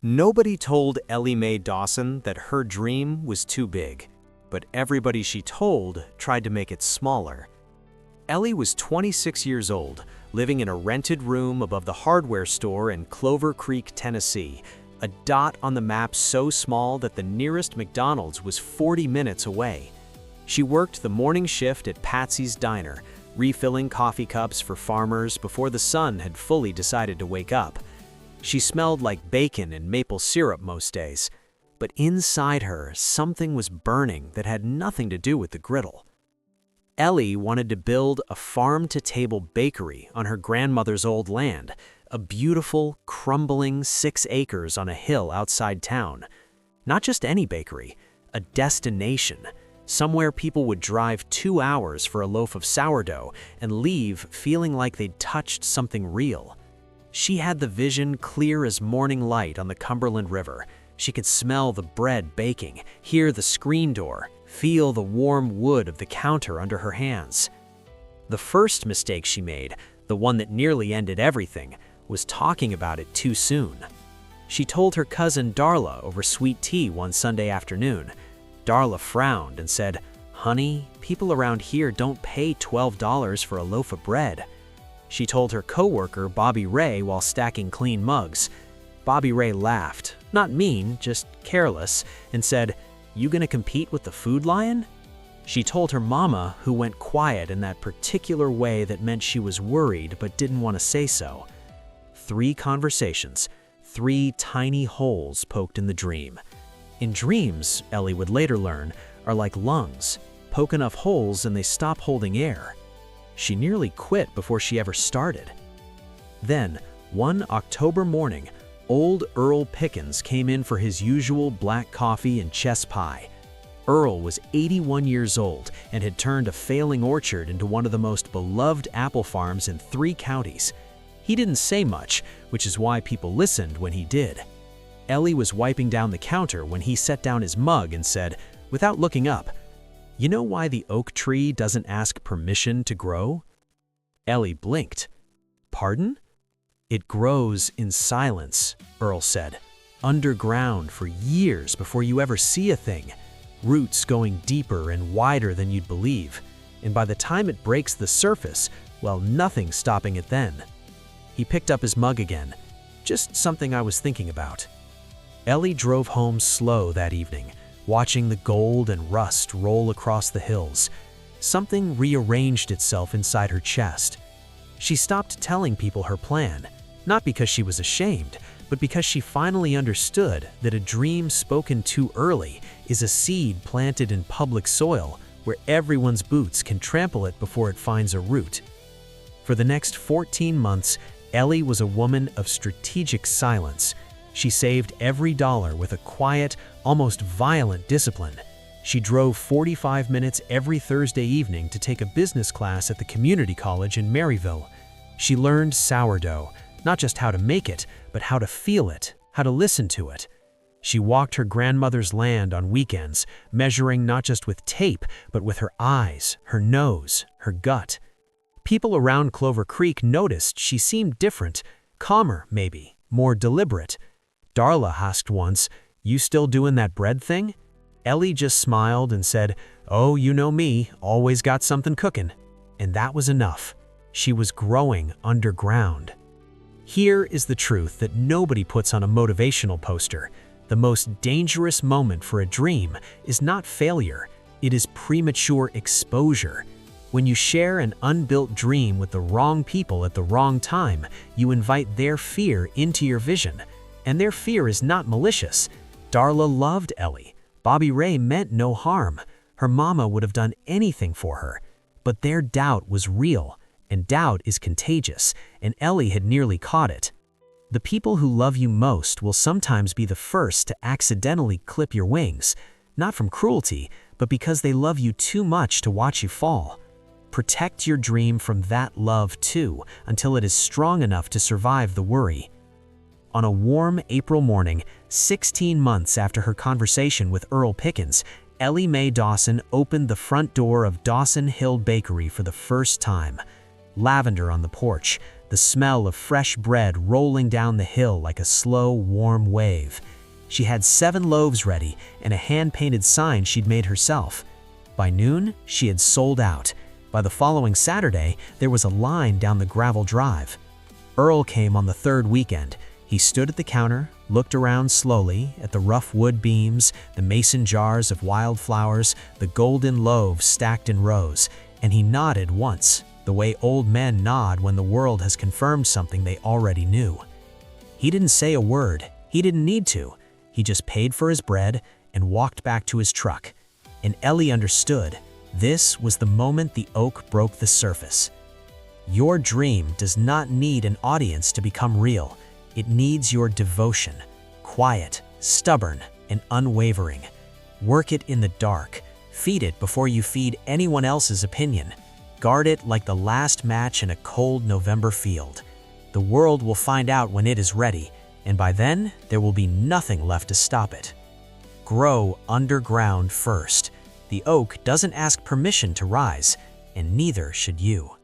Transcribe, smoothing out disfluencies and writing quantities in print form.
Nobody told Ellie Mae Dawson that her dream was too big, but everybody she told tried to make it smaller. Ellie was 26 years old, living in a rented room above the hardware store in Clover Creek, Tennessee, a dot on the map so small that the nearest McDonald's was 40 minutes away. She worked the morning shift at Patsy's Diner, refilling coffee cups for farmers before the sun had fully decided to wake up. She smelled like bacon and maple syrup most days, but inside her, something was burning that had nothing to do with the griddle. Ellie wanted to build a farm-to-table bakery on her grandmother's old land, a beautiful, crumbling 6 acres on a hill outside town. Not just any bakery, a destination, somewhere people would drive 2 hours for a loaf of sourdough and leave feeling like they'd touched something real. She had the vision clear as morning light on the Cumberland River. She could smell the bread baking, hear the screen door, feel the warm wood of the counter under her hands. The first mistake she made, the one that nearly ended everything, was talking about it too soon. She told her cousin Darla over sweet tea one Sunday afternoon. Darla frowned and said, "Honey, people around here don't pay $12 for a loaf of bread." She told her coworker Bobby Ray while stacking clean mugs. Bobby Ray laughed, not mean, just careless, and said, "You gonna compete with the Food Lion?" She told her mama, who went quiet in that particular way that meant she was worried but didn't want to say so. 3 conversations, 3 tiny holes poked in the dream. In dreams, Ellie would later learn, are like lungs, poke enough holes and they stop holding air. She nearly quit before she ever started. Then, one October morning, old Earl Pickens came in for his usual black coffee and chess pie. Earl was 81 years old and had turned a failing orchard into one of the most beloved apple farms in 3 counties. He didn't say much, which is why people listened when he did. Ellie was wiping down the counter when he set down his mug and said, without looking up, "You know why the oak tree doesn't ask permission to grow?" Ellie blinked. "Pardon?" "It grows in silence," Earl said, "underground for years before you ever see a thing. Roots going deeper and wider than you'd believe. And by the time it breaks the surface, well, nothing's stopping it then." He picked up his mug again. "Just something I was thinking about." Ellie drove home slow that evening, watching the gold and rust roll across the hills. Something rearranged itself inside her chest. She stopped telling people her plan, not because she was ashamed, but because she finally understood that a dream spoken too early is a seed planted in public soil where everyone's boots can trample it before it finds a root. For the next 14 months, Ellie was a woman of strategic silence. She saved every dollar with a quiet, almost violent discipline. She drove 45 minutes every Thursday evening to take a business class at the community college in Maryville. She learned sourdough, not just how to make it, but how to feel it, how to listen to it. She walked her grandmother's land on weekends, measuring not just with tape, but with her eyes, her nose, her gut. People around Clover Creek noticed she seemed different, calmer maybe, more deliberate. Darla asked once, "You still doing that bread thing?" Ellie just smiled and said, "Oh, you know me, always got something cooking." And that was enough. She was growing underground. Here is the truth that nobody puts on a motivational poster. The most dangerous moment for a dream is not failure, it is premature exposure. When you share an unbuilt dream with the wrong people at the wrong time, you invite their fear into your vision. And their fear is not malicious. Darla loved Ellie. Bobby Ray meant no harm. Her mama would have done anything for her. But their doubt was real, and doubt is contagious, and Ellie had nearly caught it. The people who love you most will sometimes be the first to accidentally clip your wings, not from cruelty, but because they love you too much to watch you fall. Protect your dream from that love too, until it is strong enough to survive the worry. On a warm April morning, 16 months after her conversation with Earl Pickens, Ellie Mae Dawson opened the front door of Dawson Hill Bakery for the first time. Lavender on the porch, the smell of fresh bread rolling down the hill like a slow, warm wave. She had 7 loaves ready and a hand-painted sign she'd made herself. By noon, she had sold out. By the following Saturday, there was a line down the gravel drive. Earl came on the 3rd weekend. He stood at the counter, looked around slowly at the rough wood beams, the mason jars of wildflowers, the golden loaves stacked in rows, and he nodded once, the way old men nod when the world has confirmed something they already knew. He didn't say a word. He didn't need to. He just paid for his bread and walked back to his truck. And Ellie understood. This was the moment the oak broke the surface. Your dream does not need an audience to become real. It needs your devotion, quiet, stubborn, and unwavering. Work it in the dark. Feed it before you feed anyone else's opinion. Guard it like the last match in a cold November field. The world will find out when it is ready, and by then, there will be nothing left to stop it. Grow underground first. The oak doesn't ask permission to rise, and neither should you.